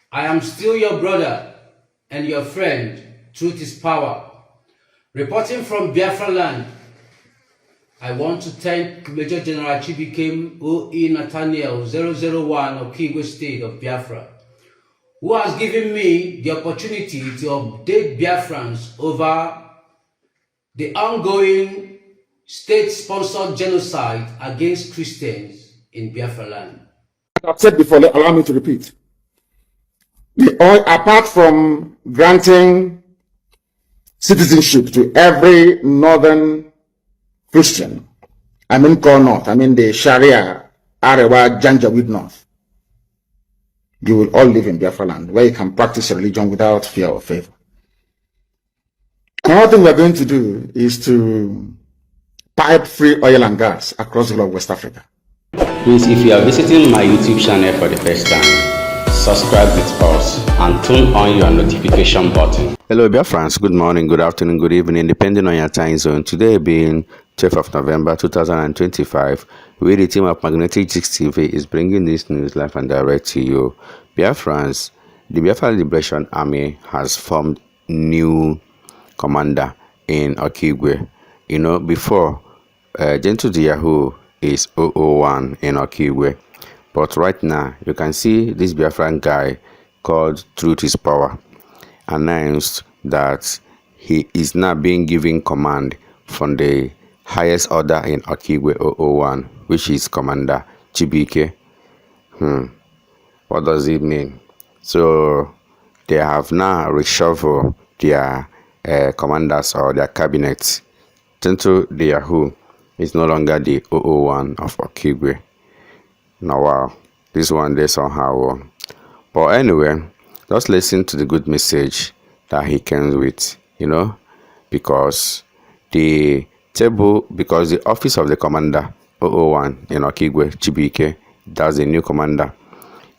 I am still your brother and your friend. Truth is power. Reporting from Biafra land, I want to thank Major General Chibuike O.E. Nathaniel 001 Okigwe State of Biafra, who has given me the opportunity to update Biafrans over the ongoing state-sponsored genocide against Christians in Biafra land. I've said before, allow me to repeat. Apart from granting citizenship to every northern Christian, I mean core north, I mean the Sharia, Arewa, Janjaweed north, you will all live in Biafra land, where you can practice your religion without fear or favor. Another thing we're going to do is to pipe free oil and gas across the whole of West Africa. Please, if you are visiting my YouTube channel for the first time, subscribe with us and turn on your notification button. Hello Biafrans, good morning, good afternoon, good evening, depending on your time zone. Today being 12th of November 2025, we, the team of Magnetic 6 TV, is bringing this news live and direct to you. Biafrans, the Biafra Liberation Army has formed new commander in Okigwe. You know, before, Gentle to Yahoo is 001 in Okigwe. But right now, you can see this Biafran guy called Truth is Power announced that he is now being given command from the highest order in Okigwe 001, which is Commander Chibuike. What does it mean? So they have now reshuffled their commanders or their cabinets. Gentle the Yahoo is no longer the 001 of Okigwe. Now, wow, this one day somehow. But anyway, just listen to the good message that he came with, you know, because the office of the commander 001 in Okigwe, Chibuike, that's the new commander,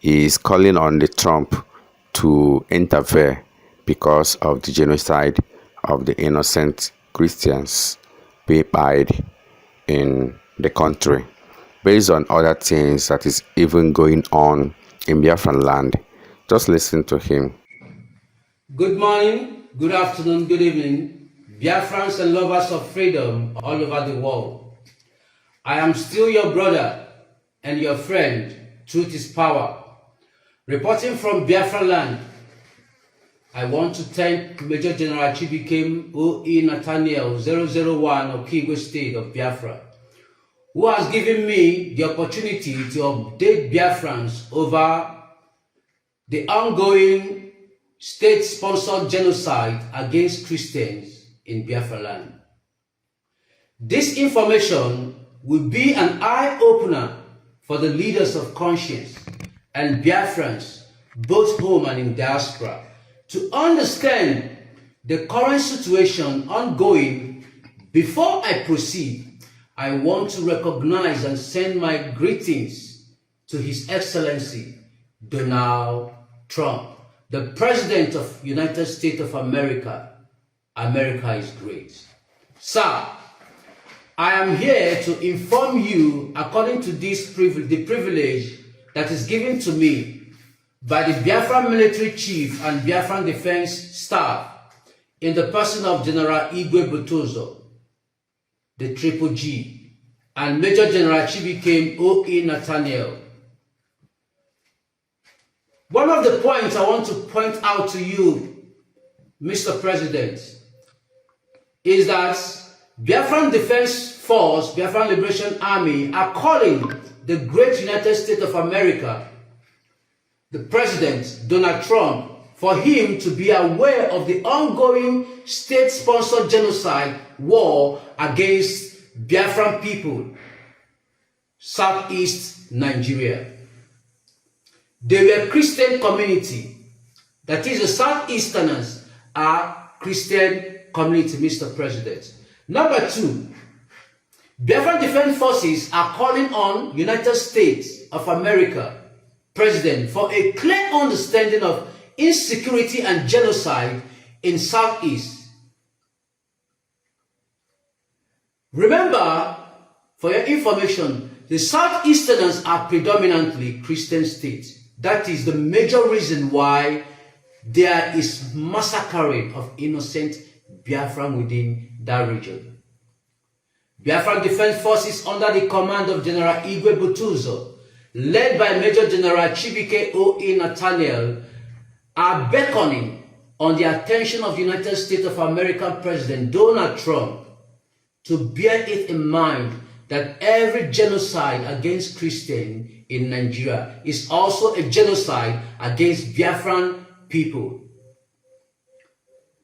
is calling on the Trump to interfere because of the genocide of the innocent Christians being died in the country, based on other things that is even going on in Biafran land. Just listen to him. Good morning, good afternoon, good evening, Biafrans and lovers of freedom all over the world. I am still your brother and your friend. Truth is power. Reporting from Biafra land, I want to thank Major General Chibuike O.E. Nathaniel 001 Okigwe State of Biafra, who has given me the opportunity to update Biafrans over the ongoing state-sponsored genocide against Christians in Biafra land. This information will be an eye-opener for the leaders of conscience and Biafrans, both home and in diaspora, to understand the current situation ongoing. Before I proceed, I want to recognize and send my greetings to His Excellency Donald Trump, the President of United States of America. America is great. Sir, I am here to inform you, according to the privilege that is given to me by the Biafran military chief and Biafran defense staff in the person of General Igwe Botozo, the Triple G, and Major General Chibuike O.E. Nathaniel. One of the points I want to point out to you, Mr. President, is that Biafran Defense Force, Biafran Liberation Army, are calling the great United States of America, the President, Donald Trump, for him to be aware of the ongoing state-sponsored genocide war against Biafran people, Southeast Nigeria. They were Christian community. That is, the Southeasterners are Christian community, Mr. President. Number two, Biafran Defense Forces are calling on United States of America President for a clear understanding of insecurity and genocide in Southeast. Remember, for your information, the Southeasterners are predominantly Christian states. That is the major reason why there is massacring of innocent Biafran within that region. Biafran Defense Forces under the command of General Igwe Butuzo, led by Major General Chibuike O.E. Nathaniel, are beckoning on the attention of the United States of America President Donald Trump to bear it in mind that every genocide against Christians in Nigeria is also a genocide against Biafran people.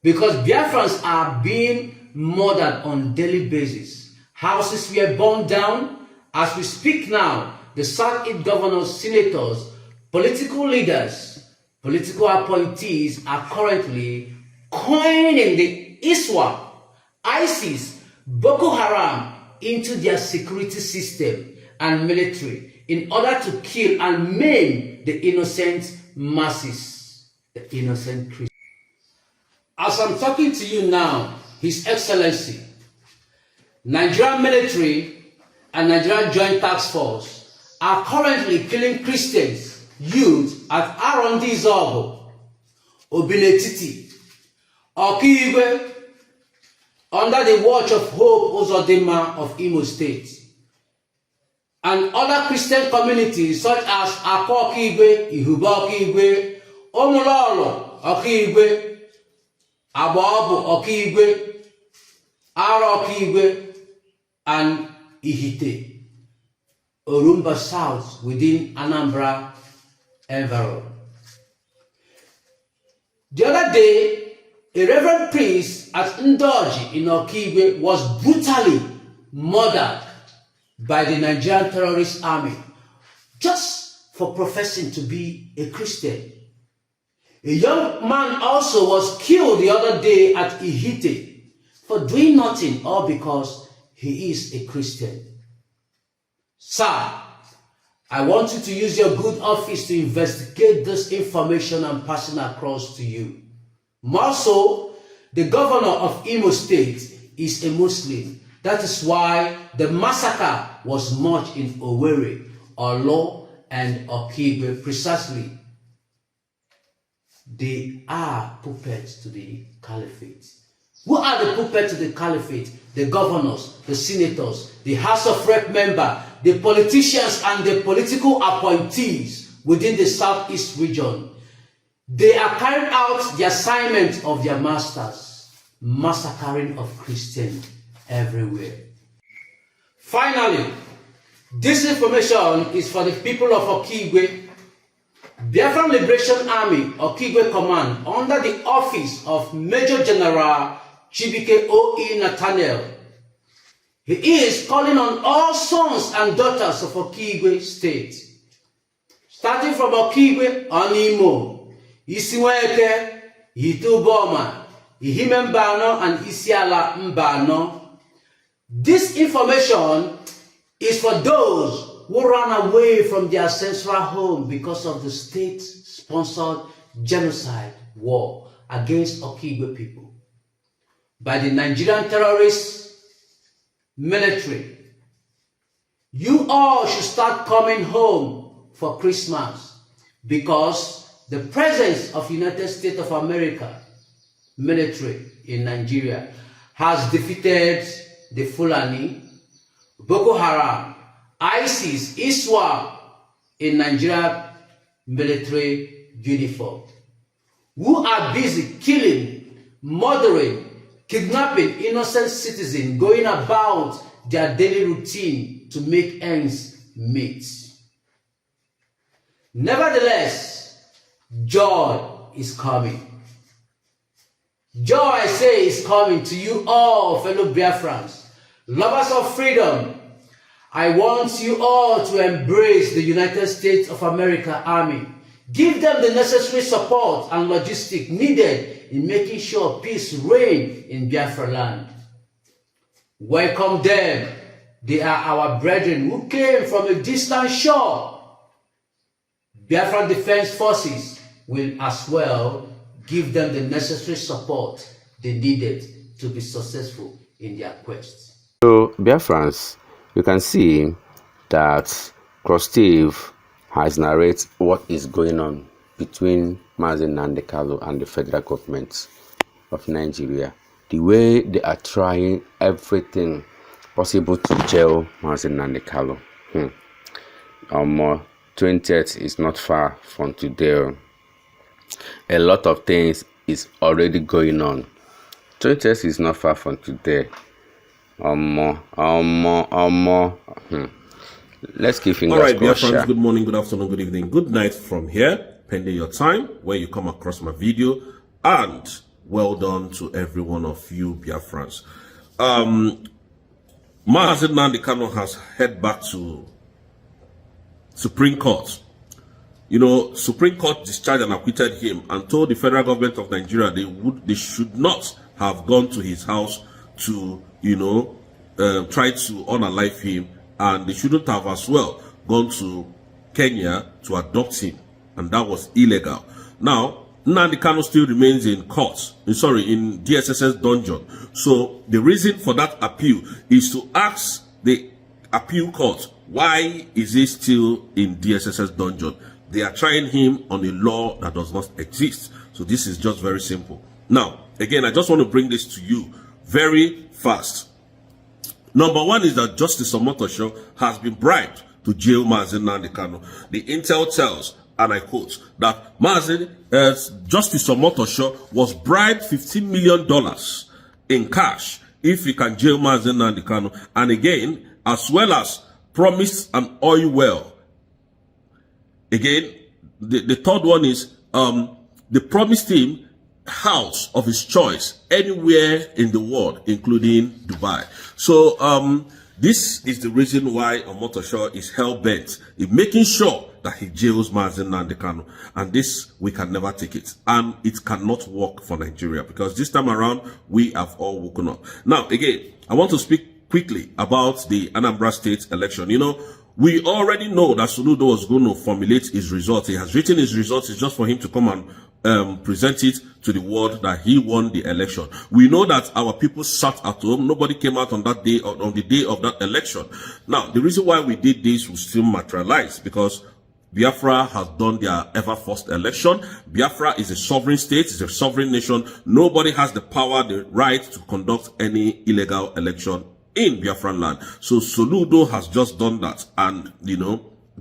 Because Biafrans are being murdered on a daily basis. Houses were burned down. As we speak now, the Southeast governors, senators, political leaders, political appointees are currently coining the ISWAP, ISIS, Boko Haram into their security system and military in order to kill and maim the innocent masses, the innocent Christians. As I'm talking to you now, His Excellency, Nigerian military and Nigerian Joint Task Force are currently killing Christians, youth at Arondi Zobo, Obiletiti, Okigwe, under the watch of Hope Uzodinma of Imo State, and other Christian communities such as Akwa Okigwe, Ihuba Okigwe, Omololo Okigwe, Ababu Okigwe, Ara Okigwe, and Ihite, Orumba South within Anambra environment. The other day, a reverend priest at Ndoji in Okigwe was brutally murdered by the Nigerian terrorist army just for professing to be a Christian. A young man also was killed the other day at Ihite for doing nothing, all because he is a Christian. Sir, I want you to use your good office to investigate this information and pass it across to you. More so, the governor of Imo State is a Muslim. That is why the massacre was much in Owerri, Olo, and Okigwe precisely. They are puppets to the caliphate. Who are the puppets to the caliphate? The governors, the senators, the House of Rep member, the politicians and the political appointees within the Southeast region. They are carrying out the assignment of their masters, massacring of Christians everywhere. Finally, this information is for the people of Okigwe. Biafran Liberation Army, Okigwe Command, under the office of Major General Chibuike O.E. Nathaniel. He is calling on all sons and daughters of Okigwe State, starting from Okigwe, Onimo, Isiweke, Ituboma, Ihime Mbano, and Isiala Mbano. This information is for those who ran away from their ancestral home because of the state-sponsored genocide war against Okigwe people by the Nigerian terrorist military. You all should start coming home for Christmas because the presence of United States of America military in Nigeria has defeated the Fulani, Boko Haram, ISIS, ISWAP in Nigeria military uniform, who are busy killing, murdering, kidnapping innocent citizens, going about their daily routine to make ends meet. Nevertheless, joy is coming. Joy, I say, is coming to you all, fellow Biafrans, lovers of freedom. I want you all to embrace the United States of America Army. Give them the necessary support and logistics needed in making sure peace reigns in Biafra land. Welcome them. They are our brethren who came from a distant shore. Biafran Defense Forces will as well give them the necessary support they needed to be successful in their quest. So, Biafrans, you can see that Cross Steve has narrated what is going on between Mazi Nnamdi Kanu and the federal government of Nigeria. The way they are trying everything possible to jail Mazi Nnamdi Kanu. 20th is not far from today. A lot of things is already going on. 20th is not far from today. Let's keep fingers crossed. All right, dear friends, good morning, good afternoon, good evening, good night from here, pending your time, where you come across my video, and well done to every one of you, Biafrans. Mazi Nnamdi Kanu has head back to Supreme Court. You know, Supreme Court discharged and acquitted him and told the federal government of Nigeria they should not have gone to his house to, try to unalive him, and they shouldn't have as well gone to Kenya to adopt him, and that was illegal. Now, Nnamdi Kanu still remains in court, in DSSS dungeon. So the reason for that appeal is to ask the appeal court, why is he still in DSSS dungeon? They are trying him on a law that does not exist. So this is just very simple. Now, again, I just want to bring this to you very fast. Number one is that Justice Omotosho has been bribed to jail Mazi Nnamdi Kanu. The intel tells, and I quote, that Justice Omotosho was bribed $15 million in cash if he can jail Mazi Nnamdi Kanu. And again, as well as promised an oil well. Again, the third one is they promised him house of his choice anywhere in the world, including Dubai. So this is the reason why Omotosho is hell-bent in making sure that he jails Mazi Nnamdi Kanu. And this, we can never take it. And it cannot work for Nigeria, because this time around, we have all woken up. Now, again, I want to speak quickly about the Anambra State election. You know, we already know that Soludo was going to formulate his results. He has written his results. It's just for him to come and present it to the world that he won the election. We know that our people sat at home. Nobody came out on that day, on the day of that election. Now, the reason why we did this will still materialize, because Biafra has done their ever first election. Biafra is a sovereign state, it's a sovereign nation. Nobody has the power, the right to conduct any illegal election in Biafran land. So Soludo has just done that and,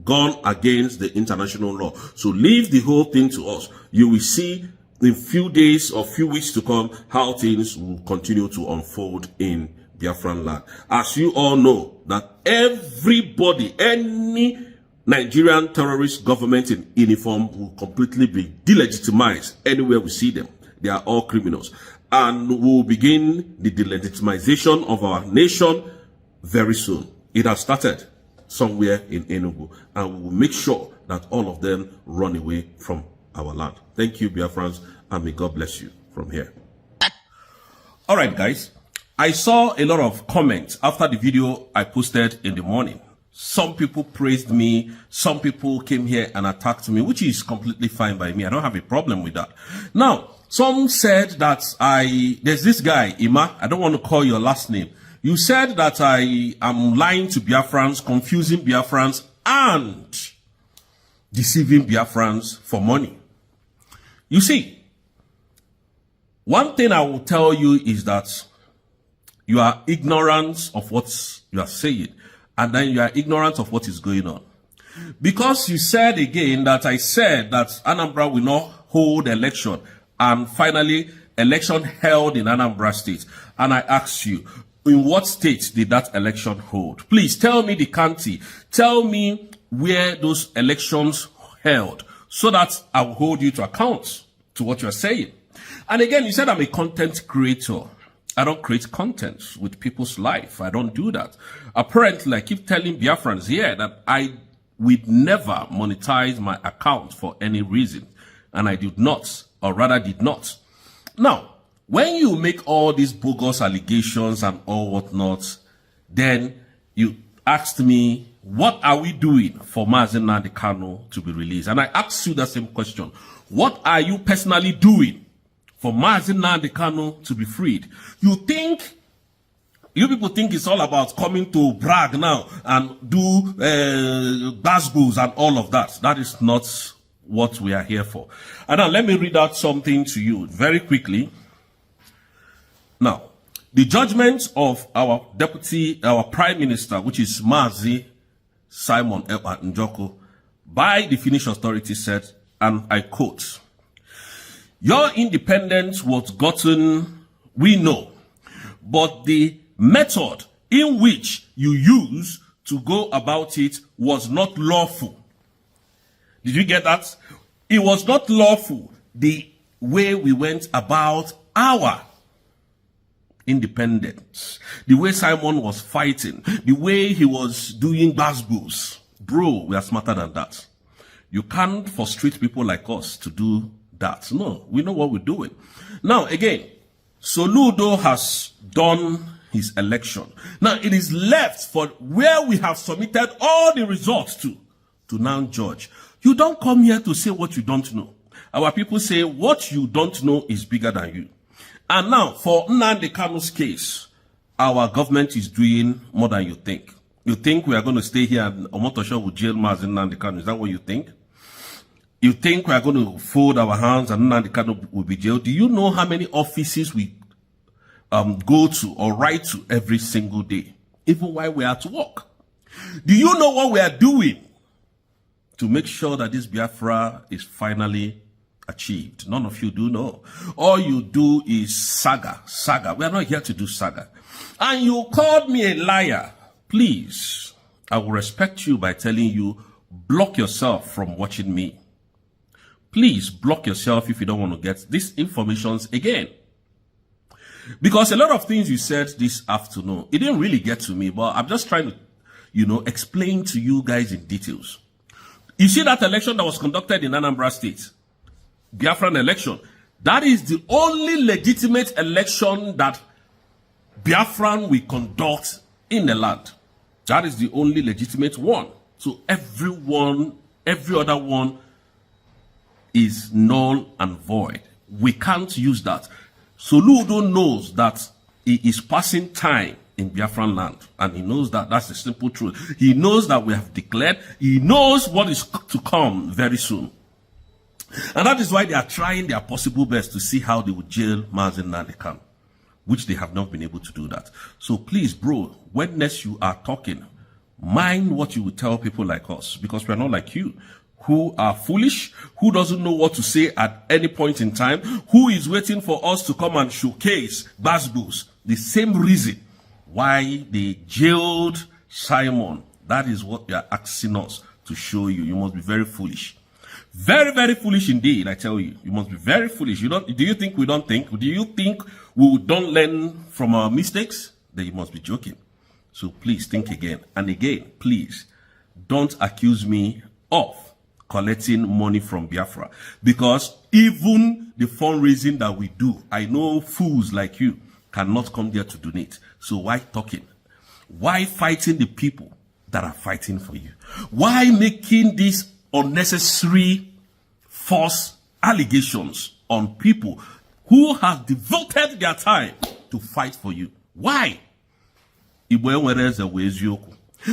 gone against the international law. So leave the whole thing to us. You will see in few days or few weeks to come how things will continue to unfold in Biafran land. As you all know, that everybody, any Nigerian terrorist government in uniform will completely be delegitimized anywhere we see them. They are all criminals. And we will begin the delegitimization of our nation very soon. It has started somewhere in Enugu, and we will make sure that all of them run away from our land. Thank you, Biafrans, and may God bless you from here. All right, guys. I saw a lot of comments after the video I posted in the morning. Some people praised me. Some people came here and attacked me, which is completely fine by me. I don't have a problem with that. Now, some said that there's this guy, Ima, I don't want to call your last name. You said that I am lying to Biafrans, confusing Biafrans, and deceiving Biafrans for money. You see, one thing I will tell you is that you are ignorant of what you are saying, and then you are ignorant of what is going on. Because you said again that I said that Anambra will not hold election, and finally election held in Anambra State. And I asked you, in what state did that election hold? Please tell me the county. Tell me where those elections held, so that I will hold you to account to what you are saying. And again, you said I'm a content creator. I don't create content with people's life. I don't do that. Apparently, I keep telling Biafrans here that I would never monetize my account for any reason. And I did not, or rather did not. Now, when you make all these bogus allegations and all whatnot, then you asked me, what are we doing for Mazi Nnamdi Kanu to be released? And I asked you the same question. What are you personally doing for Mazi Nnamdi Kanu to be freed? You think You people think it's all about coming to brag now and do gospels and all of that. That is not what we are here for. And now let me read out something to you very quickly. Now, the judgment of our prime minister, which is Mazi Simon Ekpa Njoko, by the Finnish authorities said, and I quote, "Your independence was gotten, we know, but the method in which you used to go about it was not lawful." Did you get that? It was not lawful the way we went about our independence, the way Simon was fighting, the way he was doing gospels. Bro, we are smarter than that. You can't frustrate people like us to do that. No, we know what we're doing. Now, again, Soludo has done his election. Now, it is left for where we have submitted all the results to now judge. You don't come here to say what you don't know. Our people say what you don't know is bigger than you. And now, for Nnamdi Kanu's case, our government is doing more than you think. You think we are going to stay here and Omotosho will jail Mazi Nnamdi Kanu? Is that what you think? You think we are going to fold our hands and Nnamdi Kanu will be jailed? Do you know how many offices we go to or write to every single day, even while we are at work? Do you know what we are doing to make sure that this Biafra is finally achieved? None of you do know. All you do is saga. We are not here to do saga. And you called me a liar. Please, I will respect you by telling you, block yourself from watching me. Please block yourself if you don't want to get these informations again. Because a lot of things you said this afternoon, it didn't really get to me, but I'm just trying to, explain to you guys in details. You see that election that was conducted in Anambra State, Biafran election, that is the only legitimate election that Biafran will conduct in the land. That is the only legitimate one. So every other one is null and void. We can't use that. Soludo knows that he is passing time in Biafran land, and he knows that that's the simple truth. He knows that we have declared. He knows what is to come very soon. And that is why they are trying their possible best to see how they will jail Mazi Nnamdi Kanu, which they have not been able to do that. So please, bro, when next you are talking, mind what you will tell people like us, because we are not like you, who are foolish, who doesn't know what to say at any point in time, who is waiting for us to come and showcase Basbos. The same reason why they jailed Simon. That is what they are asking us to show you. You must be very foolish. Very, very foolish indeed, I tell you. You must be very foolish. Do you think we don't think? Do you think we don't learn from our mistakes? Then you must be joking. So please think again. And again, please, don't accuse me of collecting money from Biafra. Because even the fundraising that we do, I know fools like you cannot come there to donate. So why talking? Why fighting the people that are fighting for you? Why making these unnecessary false allegations on people who have devoted their time to fight for you? Why?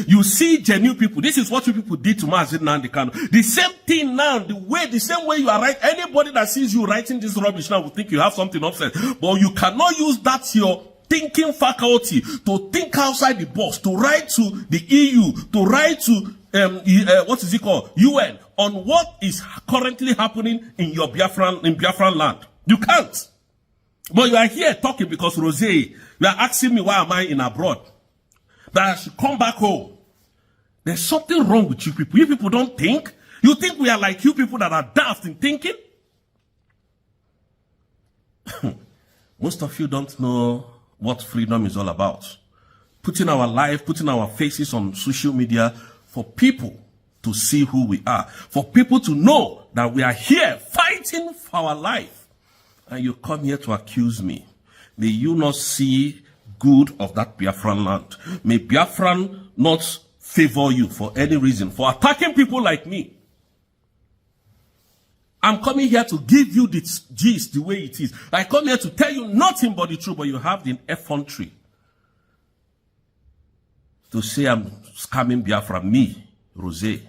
You see genuine people. This is what you people did to Mazi Nnamdi Kanu. The same thing now, the same way you are right. Anybody that sees you writing this rubbish now will think you have something upset. But you cannot use that your thinking faculty to think outside the box, to write to the EU, to write to what is it called? UN, on what is currently happening in your Biafran land. You can't. But you are here talking because Rose, you are asking me why am I in abroad? That I should come back home. There's something wrong with you people. You people don't think. You think we are like you people that are daft in thinking? Most of you don't know what freedom is all about. Putting our life, putting our faces on social media for people to see who we are. For people to know that we are here fighting for our life. And you come here to accuse me. May you not see good of that Biafran land. May Biafran not favor you for any reason, for attacking people like me. I'm coming here to give you the gist the way it is. I come here to tell you nothing but the truth, but you have the effrontery to say I'm scamming Biafra, me, Rose.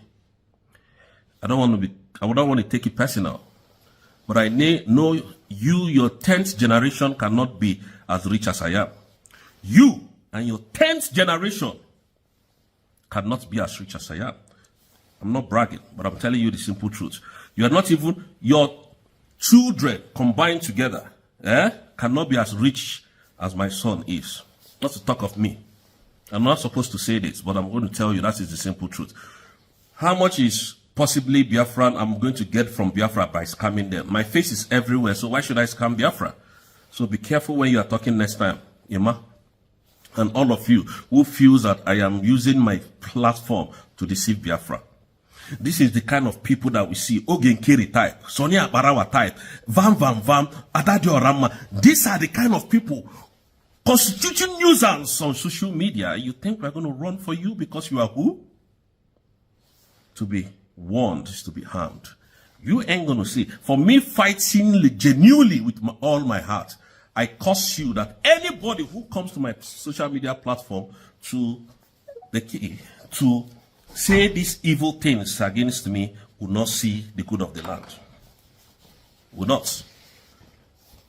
I don't want to take it personal. But I know you, your 10th generation cannot be as rich as I am. You and your 10th generation cannot be as rich as I am. I'm not bragging, but I'm telling you the simple truth. You are not even, your children combined together, cannot be as rich as my son is. Not to talk of me. I'm not supposed to say this, but I'm going to tell you that is the simple truth. How much is possibly Biafran I'm going to get from Biafra by scamming them? My face is everywhere, so why should I scam Biafra? So be careful when you are talking next time, Yema. And all of you who feels that I am using my platform to deceive Biafra. This is the kind of people that we see. Ogenkiri type, Sonia Barawa type, Vam, Adadio Rama. These are the kind of people constituting nuisance on social media. You think we're going to run for you because you are who? To be warned is to be harmed. You ain't going to see. For me fighting genuinely with all my heart, I curse you that anybody who comes to my social media platform to say these evil things against me will not see the good of the land. Will not.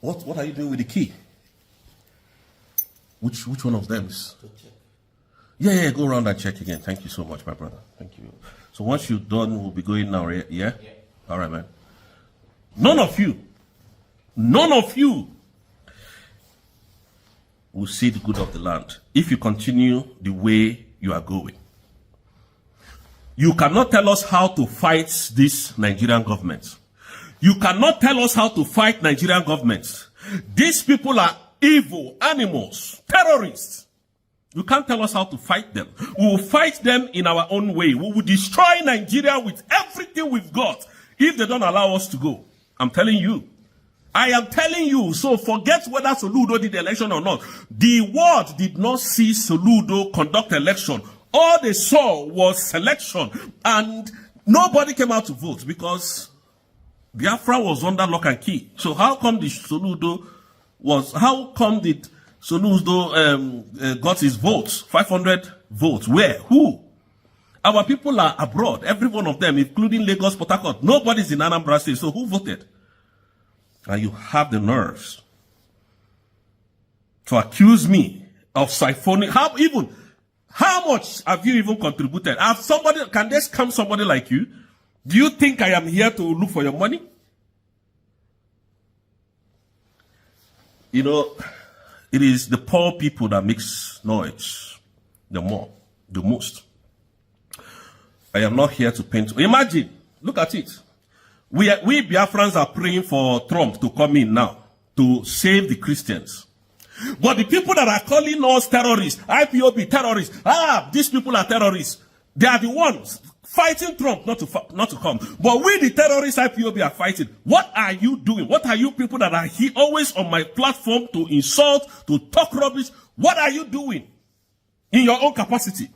What are you doing with the key? Which one of them is? Yeah, go around and check again. Thank you so much, my brother. Thank you. So once you're done, we'll be going now, yeah? All right, man. None of you will see the good of the land if you continue the way you are going. You cannot tell us how to fight this Nigerian government. You cannot tell us how to fight Nigerian government. These people are evil animals, terrorists. You can't tell us how to fight them. We will fight them in our own way. We will destroy Nigeria with everything we've got if they don't allow us to go. I'm telling you. I am telling you. So forget whether Soludo did the election or not. The world did not see Soludo conduct election. All they saw was selection. And nobody came out to vote because Biafra was under lock and key. So how come the Soludo got his votes? 500 votes. Where? Who? Our people are abroad. Every one of them, including Lagos, Port Harcourt. Nobody's in Anambra State. So who voted? And you have the nerves to accuse me of siphoning. How much have you even contributed? Can they scam somebody like you? Do you think I am here to look for your money? You know, it is the poor people that makes noise the most. I am not here to paint. Imagine, look at it. We Biafrans are praying for Trump to come in now to save the Christians. But the people that are calling us terrorists, IPOB terrorists, these people are terrorists. They are the ones fighting Trump not to come. But we, the terrorists, IPOB, are fighting. What are you doing? What are you people that are here always on my platform to insult, to talk rubbish? What are you doing in your own capacity?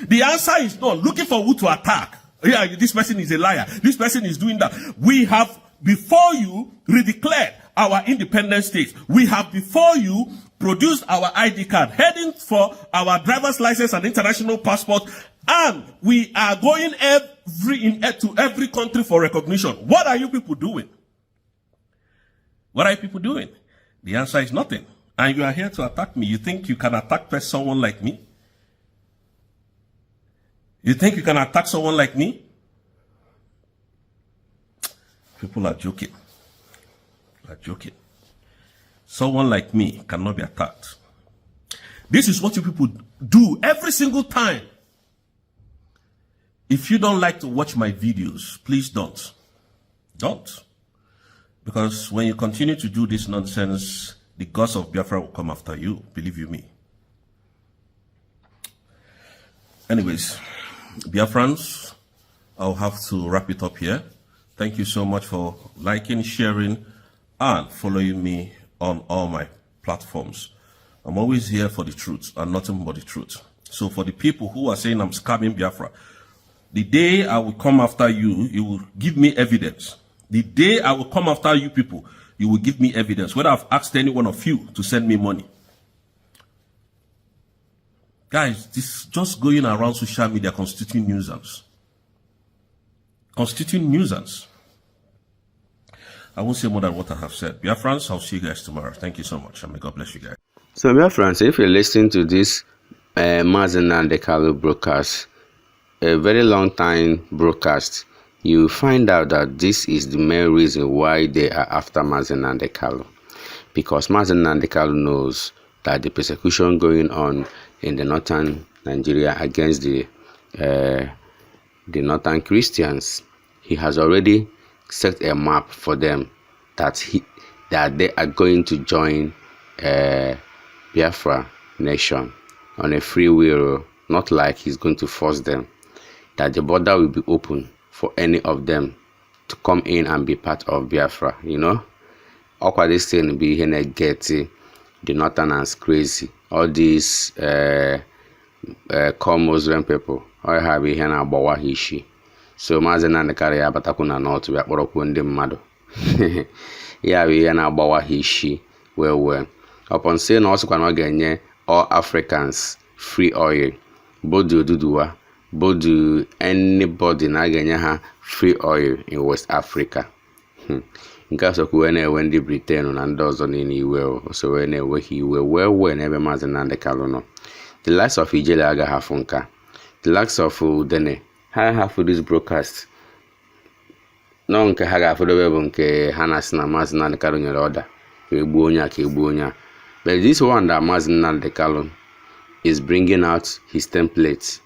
The answer is no. Looking for who to attack. Yeah, this person is a liar. This person is doing that. We have, before you, redeclared our independent state. We have, before you, produced our ID card, heading for our driver's license and international passport, and we are going to every country for recognition. What are you people doing? What are you people doing? The answer is nothing. And you are here to attack me. You think you can attack someone like me? You think you can attack someone like me? People are joking. Someone like me cannot be attacked. This is what you people do every single time. If you don't like to watch my videos, please don't. Don't. Because when you continue to do this nonsense, the gods of Biafra will come after you. Believe you me. Anyways, Biafrans, I'll have to wrap it up here. Thank you so much for liking, sharing, and following me on all my platforms. I'm always here for the truth and nothing but the truth. So for the people who are saying I'm scamming Biafra, the day I will come after you, you will give me evidence. The day I will come after you people, you will give me evidence. Whether I've asked any one of you to send me money. Guys, this just going around social media constituting nuisance. Constituting nuisance. I won't say more than what I have said. Biafrans, I'll see you guys tomorrow. Thank you so much, and may God bless you guys. So, Biafrans, if you're listening to this Mazen Nandekalu broadcast, a very long time broadcast, you find out that this is the main reason why they are after Mazen Nandekalu. Because Mazen Nandekalu knows that the persecution going on in the northern Nigeria against the northern Christians, he has already set a map for them that they are going to join Biafra nation on a free will, not like he's going to force them. That the border will be open for any of them to come in and be part of Biafra. You know, all this thing be here get the northerners crazy. All these call Muslim people, all have here na Bawa Hishi. So Mazen and the carrier batakuna not to be a mado. Yeah, we are now Bawa Hishi. Well. Upon saying also cannot get all Africans free oil. Bodu Dudua, Bodu anybody na ganya free oil in West Africa. In case of when the Britain and does on any well, so when he will whenever Mazen and the Calono. The likes of Ijelaga Hafunka, the likes of Udene, have for this broadcast. No, nke haga for the web nke Hanas na Mazen and the Calono order. Kebuonya. But this one that Mazen Nandekalu is bringing out his templates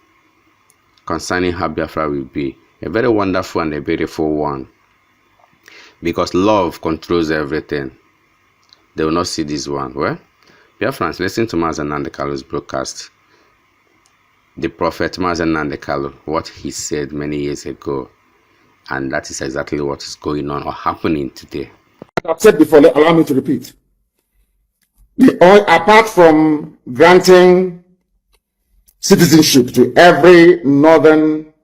concerning how Biafra will be. A very wonderful and a beautiful one. Because love controls everything. They will not see this one. Well, Biafrans, listen to Mazen Nandekalu's broadcast. The prophet Mazen Nandekalu, what he said many years ago. And that is exactly what is going on or happening today. I've said before, allow me to repeat. Apart from granting citizenship to every northern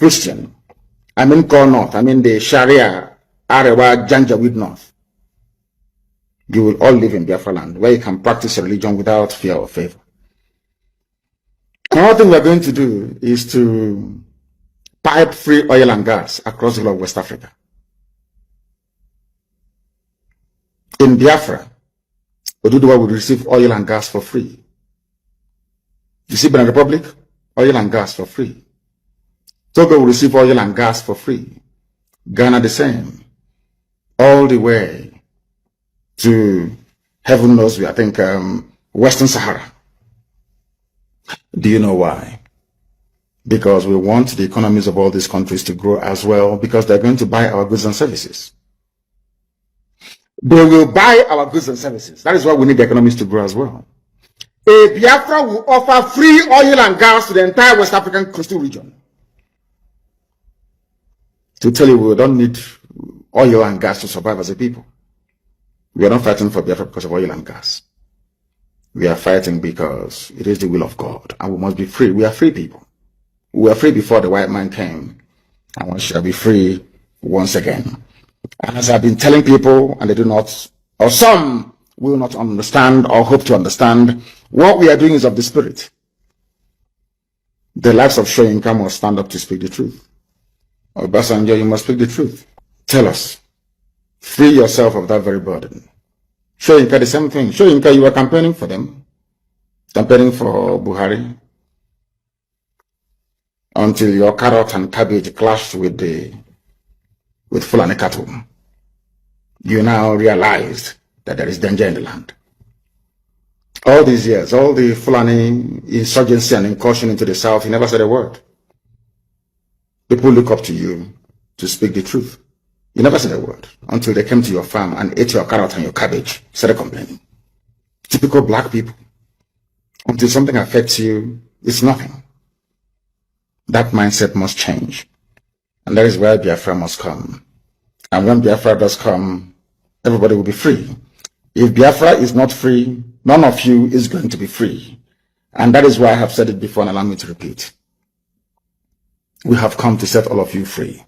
Christian, I mean Core North, I mean the Sharia, Arewa, Janjaweed North, you will all live in Biafra land, where you can practice your religion without fear or favor. Another thing we're going to do is to pipe free oil and gas across the whole of West Africa. In Biafra, Oduduwa will receive oil and gas for free. You see, Benin Republic, oil and gas for free. Togo will receive oil and gas for free. Ghana the same. All the way to, heaven knows, I think, Western Sahara. Do you know why? Because we want the economies of all these countries to grow as well, because they're going to buy our goods and services. They will buy our goods and services. That is why we need the economies to grow as well. Biafra will offer free oil and gas to the entire West African coastal region. To tell you, we don't need oil and gas to survive as a people. We are not fighting for Biafra because of oil and gas. We are fighting because it is the will of God, and we must be free. We are free people. We were free before the white man came, and we shall be free once again. And as I've been telling people, and they do not, or some will not understand or hope to understand, what we are doing is of the spirit. The likes of Shoyinka must stand up to speak the truth. Obasanjo, you must speak the truth. Tell us. Free yourself of that very burden. Shoyinka, the same thing. Shoyinka, you were campaigning for them. Campaigning for Buhari. Until your carrot and cabbage clashed with Fulani cattle. You now realized that there is danger in the land. All these years, all the Fulani insurgency and incursion into the south, you never said a word. People look up to you to speak the truth. You never said a word until they came to your farm and ate your carrot and your cabbage, started complaining. Typical black people. Until something affects you, it's nothing. That mindset must change. And that is where Biafra must come. And when Biafra does come, everybody will be free. If Biafra is not free, none of you is going to be free. And that is why I have said it before, and allow me to repeat. We have come to set all of you free.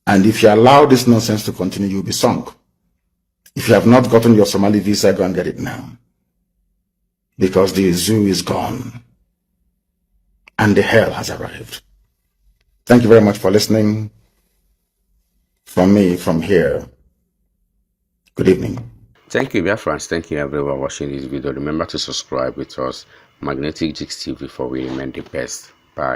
And if you allow this nonsense to continue, you'll be sunk. If you have not gotten your Somali visa, go and get it now. Because the zoo is gone. and the hell has arrived. Thank you very much for listening. From me, from here, good evening. Thank you, Biafrans. Thank you, everyone watching this video. Remember to subscribe with us, Magnetic Jigs TV, for we remain the best. Bye.